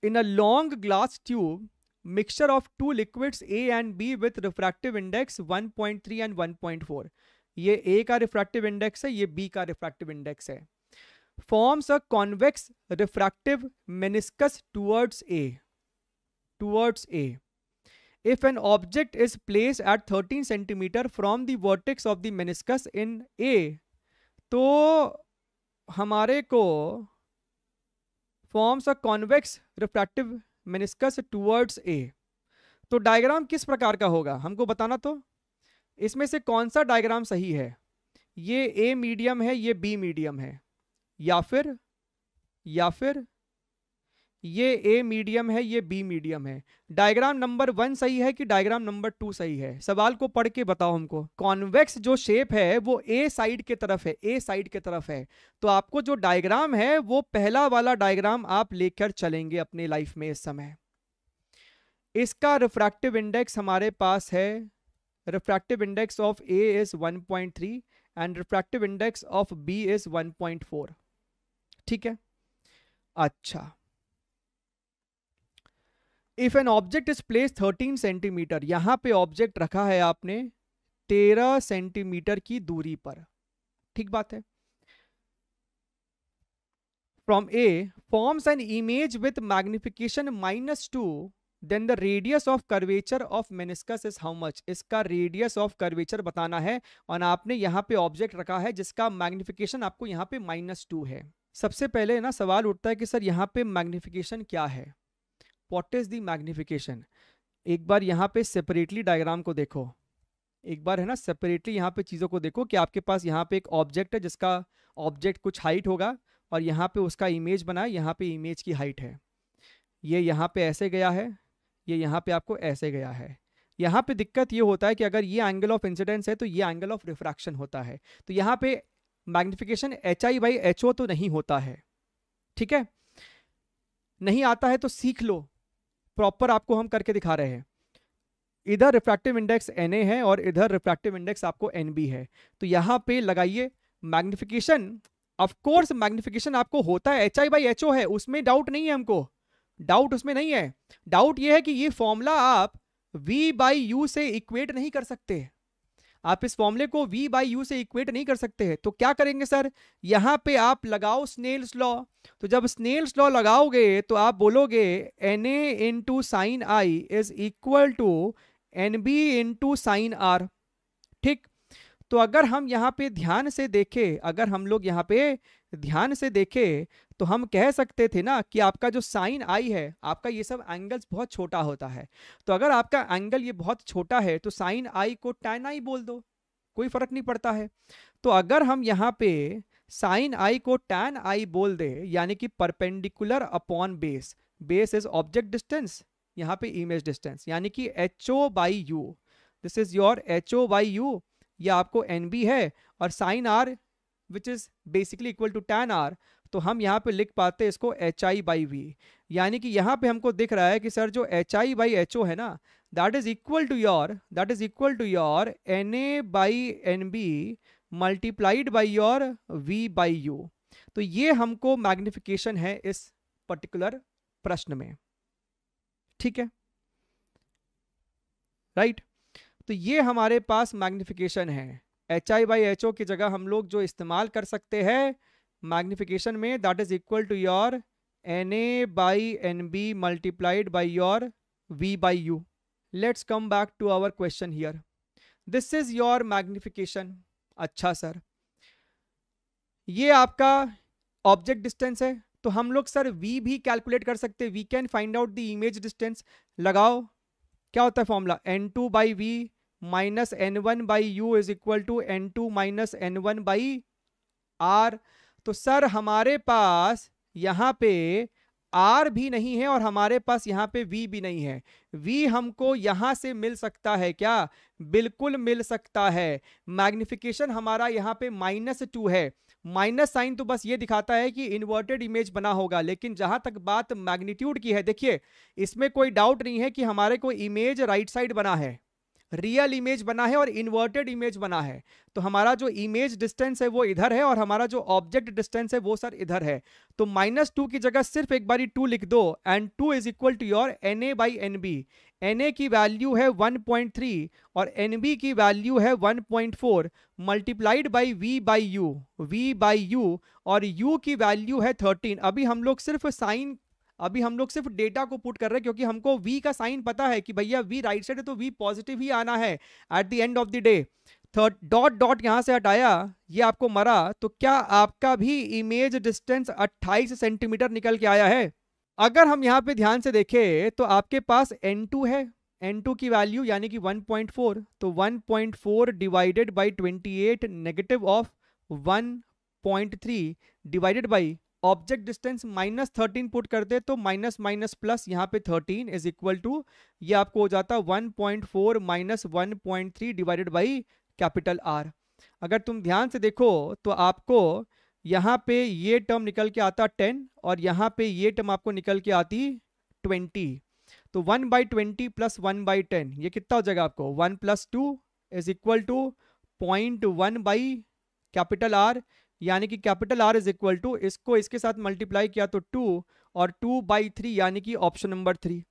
in a long glass tube, mixture of two liquids A and B with refractive index 1.3 and 1.4. ये A का refractive index है, ये B का refractive index है. Forms a convex refractive meniscus towards A. Towards A. If an object is placed at 13 centimeter from the vertex of the meniscus in A, तो हमारे को forms a convex refractive meniscus towards A. तो diagram किस प्रकार का होगा हमको बताना. तो इसमें से कौन सा डायग्राम सही है? ये A मीडियम है, ये B मीडियम है, या फिर ये A मीडियम है, ये B मीडियम है. डायग्राम नंबर 1 सही है कि डायग्राम नंबर 2 सही है? सवाल को पढ़ के बताओ हमको. कॉन्वेक्स जो शेप है वो A साइड के तरफ है, A साइड के तरफ है. तो आपको जो डायग्राम है वो पहला वाला डायग्राम आप लेकर चलेंगे अपने लाइफ में. इस समय इसका रिफ्रैक्टिव इंडेक्स हमारे पास है. Refractive index of A is 1.3 and refractive index of B is 1.4. ठीक है. अच्छा, if an object is place 13 centimetre, यहां पे ऑब्जेक्ट रखा है आपने 13 सेंटीमीटर की दूरी पर. ठीक बात है. From a forms an image with magnification -2, then the radius of curvature of meniscus is how much. इसका रेडियस ऑफ कर्वेचर बताना है और आपने यहां पे ऑब्जेक्ट रखा है जिसका मैग्निफिकेशन आपको यहां पे -2 है. सबसे पहले ना सवाल उठता है कि सर यहां पे मैग्निफिकेशन क्या है? What is the magnification? एक बार यहाँ पे सेपरेटली डायग्राम को देखो. एक बार है ना सेपरेटली यहाँ पे चीज़ों को देखो कि आपके पास यहाँ पे एक ऑब्जेक्ट है जिसका ऑब्जेक्ट कुछ हाइट होगा और यहाँ पे उसका इमेज बना है. यहाँ पे इमेज की हाइट है, ये यहाँ पे ऐसे गया है, ये यहाँ पे आपको ऐसे गया है. यहाँ पे दिक्कत ये होता है कि अगर ये एंगल ऑफ इंसिडेंस है तो ये एंगल ऑफ रिफ्रैक्शन होता है. तो यहाँ पे मैग्निफिकेशन HI/HO तो नहीं होता है. ठीक है, नहीं आता है तो सीख लो. प्रॉपर आपको हम करके दिखा रहे हैं. इधर रिफ्रैक्टिव इंडेक्स Na है और इधर रिफ्रैक्टिव इंडेक्स आपको Nb है. तो यहां पे लगाइए मैग्निफिकेशन. ऑफ कोर्स मैग्निफिकेशन आपको होता है HI/HO है, उसमें डाउट नहीं है. हमको डाउट उसमें नहीं है. डाउट ये है कि ये फॉर्मूला आप V/U से इक्वेट नहीं कर सकते. आप इस फॉर्मूले को V/U से इक्वेट नहीं कर सकते हैं. तो क्या करेंगे सर? यहां पे आप लगाओ स्नेल्स लॉ. तो जब स्नेल्स लॉ लगाओगे तो आप बोलोगे Na into sine I is equal to NB into sine R. ठीक. तो अगर हम यहाँ पे ध्यान से देखें, अगर हम लोग यहाँ पे ध्यान से देखें तो हम कह सकते थे ना कि आपका जो साइन आई है, आपका ये सब एंगल्स बहुत छोटा होता है. तो अगर आपका एंगल ये बहुत छोटा है तो साइन आई को टैन आई बोल दो, कोई फर्क नहीं पड़ता है. तो अगर हम यहाँ पे साइन आई को टैन आई बोल दे, यानी कि perpendicular upon base, base is object distance, यहाँ पे इमेज डिस्टेंस, यानी कि HO/U. This is your HO/U. ये आपको NB है और sine R which is basically equal to tan R. तो हम यहाँ पे लिख पाते हैं इसको HI/V. यानी कि यहाँ पे हमको दिख रहा है कि सर जो HI/HO है ना, that is equal to your Na/NB multiplied by your V/U. तो ये हमको मैग्निफिकेशन है इस पर्टिकुलर प्रश्न में. ठीक है, राइट. तो ये हमारे पास मैग्निफिकेशन है. HI/HO की जगह हम लोग जो इस्तेमाल कर सकते हैं मैग्निफिकेशन में, that is equal to your Na/NB multiplied by your V/U. Let's come back to our question here. This is your magnification. अच्छा सर, ये आपका ऑब्जेक्ट डिस्टेंस है, तो हम लोग सर V भी कैलकुलेट कर सकते हैं. We can find out the image distance. लगाओ, क्या होता है formula? N2/V minus N1/U is equal to N2 minus N1/R. तो सर हमारे पास यहाँ पे R भी नहीं है और हमारे पास यहाँ पे V भी नहीं है. V हमको यहाँ से मिल सकता है क्या? बिल्कुल मिल सकता है. मैग्निफिकेशन हमारा यहाँ पे -2 है. माइनस साइन तो बस ये दिखाता है कि इन्वर्टेड इमेज बना होगा, लेकिन जहां तक बात मैग्नीट्यूड की है, देखिए इसमें कोई डाउट नहीं है कि हमारे को इमेज राइट साइड बना है. रियल इमेज बना है और इन्वर्टेड इमेज बना है। तो हमारा जो इमेज डिस्टेंस है वो इधर है और हमारा जो ऑब्जेक्ट डिस्टेंस है वो सर इधर है। तो -2 की जगह सिर्फ एक बारी 2 लिख दो and 2 is equal to your Na/Nb। Na की वैल्यू है 1.3 और Nb की वैल्यू है 1.4 मल्टीप्लाइड बाई V/U और U की वैल्यू है 13। अभी हम लोग सिर्फ डेटा को पुट कर रहे हैं क्योंकि हमको V का साइन पता है कि भैया V राइट साइड है तो V पॉजिटिव ही आना है at the end of the day. Dot dot यहां से हटाया, ये आपको मरा, तो क्या आपका भी इमेज डिस्टेंस 28 सेंटीमीटर निकल के आया है? अगर हम यहाँ पे ध्यान से देखें तो आपके पास N2 है, N2 की वैल्यू यानी कि 1.4, तो 1.4 divided by 28 negative of 1.3 divided by object distance -13 put करते तो माइनस माइनस प्लस यहाँ पे 13 इज इक्वल टू, ये आपको हो जाता 1.4 minus 1.3 divided by capital are. अगर तुम ध्यान से देखो तो आपको यहाँ पे ये टर्म निकल के आता 10 और यहाँ पे ये टर्म आपको निकल के आती 20। तो 1/20 प्लस 1/10 ये कितना हो जाएगा आपको 1 + 2 is equal to 0.1 by capital R, यानी कि capital R is equal to, इसको इसके साथ मल्टीप्लाई किया तो 2 और 2/3 यानी कि ऑप्शन नंबर 3।